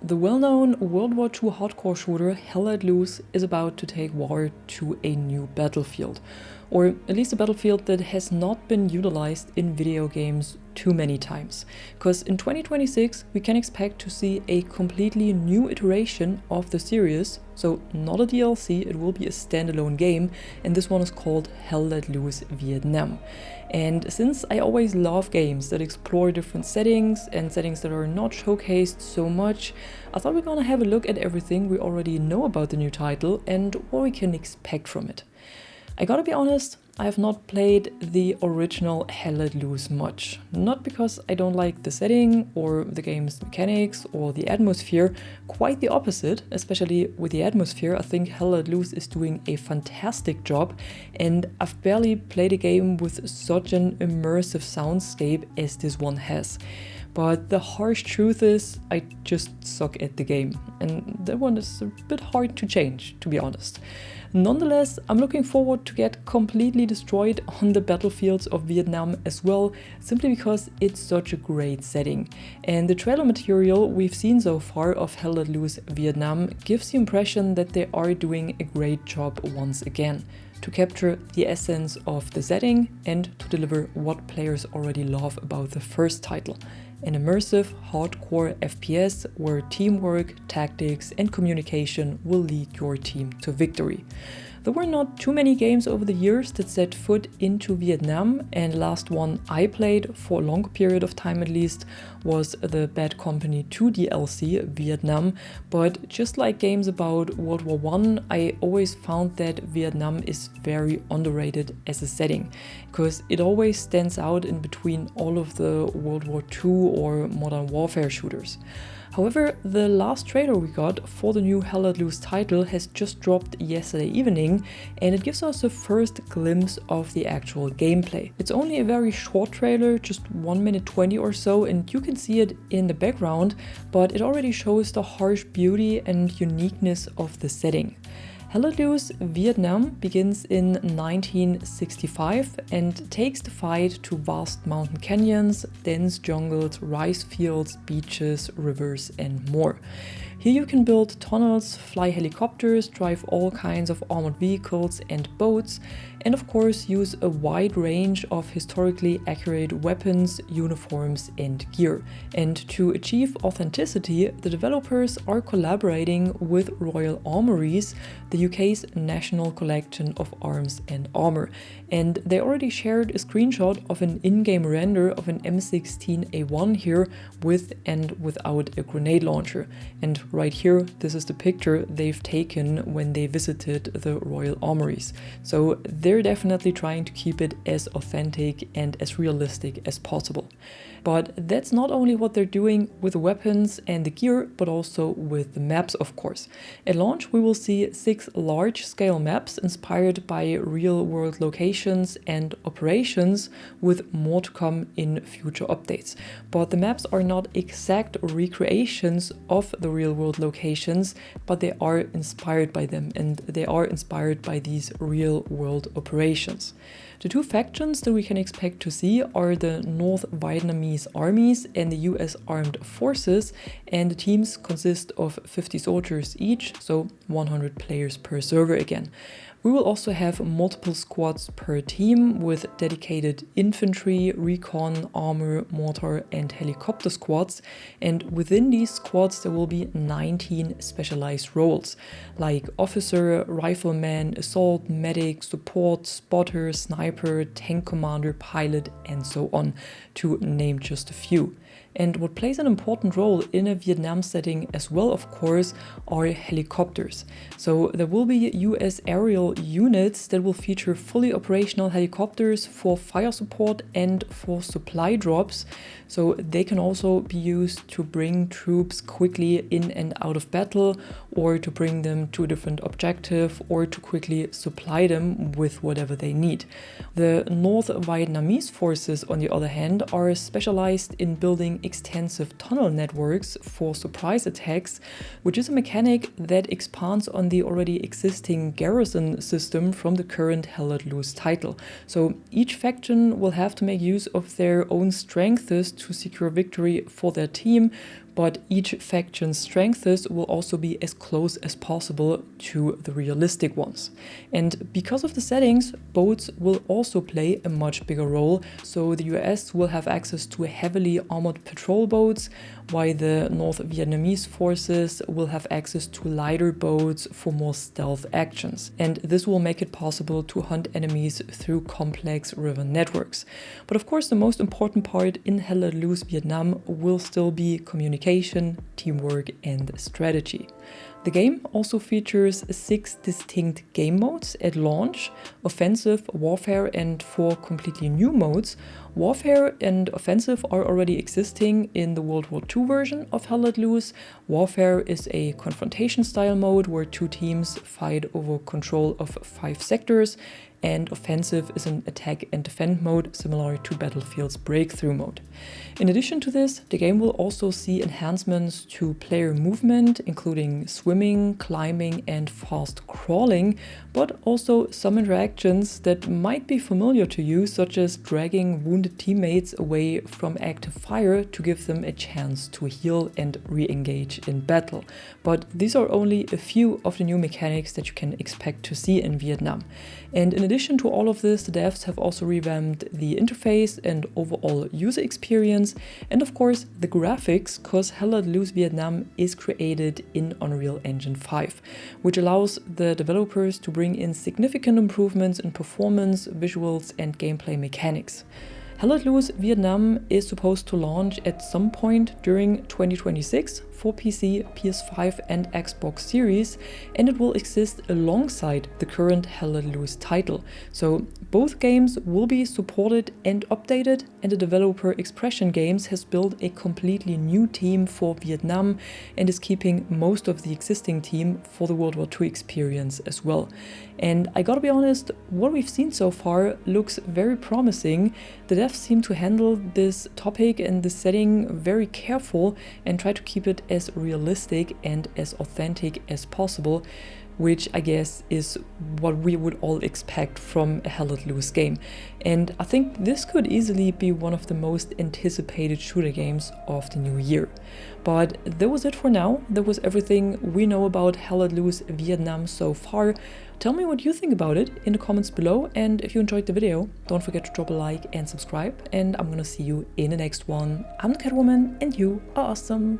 The well-known World War II hardcore shooter Hell Let Loose is about to take war to a new battlefield, or at least a battlefield that has not been utilized in video games too many times. Because in 2026 we can expect to see a completely new iteration of the series, so not a DLC, it will be a standalone game, and this one is called Hell Let Loose Vietnam. And since I always love games that explore different settings and settings that are not showcased so much, I thought we're gonna have a look at everything we already know about the new title and what we can expect from it. I gotta be honest, I have not played the original Hell Let Loose much. Not because I don't like the setting or the game's mechanics or the atmosphere, quite the opposite, especially with the atmosphere. I think Hell Let Loose is doing a fantastic job, and I've barely played a game with such an immersive soundscape as this one has. But the harsh truth is, I just suck at the game, and that one is a bit hard to change, to be honest. Nonetheless, I'm looking forward to get completely destroyed on the battlefields of Vietnam as well, simply because it's such a great setting. And the trailer material we've seen so far of Hell Let Loose Vietnam gives the impression that they are doing a great job once again, to capture the essence of the setting and to deliver what players already love about the first title. An immersive, hardcore FPS where teamwork, tactics and communication will lead your team to victory. There were not too many games over the years that set foot into Vietnam, and the last one I played, for a long period of time at least, was the Bad Company 2 DLC, Vietnam. But just like games about World War I always found that Vietnam is very underrated as a setting, because it always stands out in between all of the World War II or Modern Warfare shooters. However, the last trailer we got for the new Hell Let Loose title has just dropped yesterday evening, and it gives us a first glimpse of the actual gameplay. It's only a very short trailer, just 1 minute 20 or so, and you can see it in the background, but it already shows the harsh beauty and uniqueness of the setting. Hell Let Loose Vietnam begins in 1965 and takes the fight to vast mountain canyons, dense jungles, rice fields, beaches, rivers and more. Here you can build tunnels, fly helicopters, drive all kinds of armored vehicles and boats, and of course use a wide range of historically accurate weapons, uniforms and gear. And to achieve authenticity, the developers are collaborating with Royal Armouries, the UK's national collection of arms and armor. And they already shared a screenshot of an in-game render of an M16A1 here with and without a grenade launcher. And right here, this is the picture they've taken when they visited the Royal Armouries. So they're definitely trying to keep it as authentic and as realistic as possible. But that's not only what they're doing with the weapons and the gear, but also with the maps, of course. At launch, we will see 6 large-scale maps inspired by real-world locations and operations, with more to come in future updates. But the maps are not exact recreations of the real-world locations, but they are inspired by them, and they are inspired by these real-world operations. The two factions that we can expect to see are the North Vietnamese armies and the US Armed Forces, and the teams consist of 50 soldiers each, so 100 players per server again. We will also have multiple squads per team with dedicated infantry, recon, armor, mortar and helicopter squads, and within these squads there will be 19 specialized roles like officer, rifleman, assault, medic, support, spotter, sniper, tank commander, pilot and so on, to name just a few. And what plays an important role in a Vietnam setting as well, of course, are helicopters. So there will be US aerial units that will feature fully operational helicopters for fire support and for supply drops. So they can also be used to bring troops quickly in and out of battle, or to bring them to a different objective, or to quickly supply them with whatever they need. The North Vietnamese forces, on the other hand, are specialized in building extensive tunnel networks for surprise attacks, which is a mechanic that expands on the already existing garrison system from the current Hell Let Loose title. So each faction will have to make use of their own strengths to secure victory for their team, but each faction's strengths will also be as close as possible to the realistic ones. And because of the settings, boats will also play a much bigger role. So the US will have access to heavily armored patrol boats, while the North Vietnamese forces will have access to lighter boats for more stealth actions. And this will make it possible to hunt enemies through complex river networks. But of course, the most important part in Hell Let Loose Vietnam will still be communication, teamwork, and strategy. The game also features 6 distinct game modes at launch: Offensive, Warfare, and 4 completely new modes. Warfare and Offensive are already existing in the World War II version of Hell Let Loose. Warfare is a confrontation style mode where 2 teams fight over control of 5 sectors, and Offensive is an attack and defend mode similar to Battlefield's Breakthrough mode. In addition to this, the game will also see enhancements to player movement, including swimming, climbing, and fast crawling, but also some interactions that might be familiar to you, such as dragging wounded teammates away from active fire to give them a chance to heal and re-engage in battle. But these are only a few of the new mechanics that you can expect to see in Vietnam. And in addition to all of this, the devs have also revamped the interface and overall user experience, and of course the graphics, because Hell Let Loose Vietnam is created in Unreal Engine 5, which allows the developers to bring in significant improvements in performance, visuals, and gameplay mechanics. Hell Let Loose Vietnam is supposed to launch at some point during 2026 for PC, PS5 and Xbox Series, and it will exist alongside the current Hell Let Loose title. So both games will be supported and updated, and the developer Expression Games has built a completely new team for Vietnam and is keeping most of the existing team for the World War II experience as well. And I gotta be honest, what we've seen so far looks very promising. The devs seem to handle this topic and this setting very careful and try to keep it as realistic and as authentic as possible, which I guess is what we would all expect from a Hell Let Loose game. And I think this could easily be one of the most anticipated shooter games of the new year. But that was it for now. That was everything we know about Hell Let Loose Vietnam so far. Tell me what you think about it in the comments below, and if you enjoyed the video, don't forget to drop a like and subscribe, and I'm gonna see you in the next one. I'm the Catwoman, and you are awesome.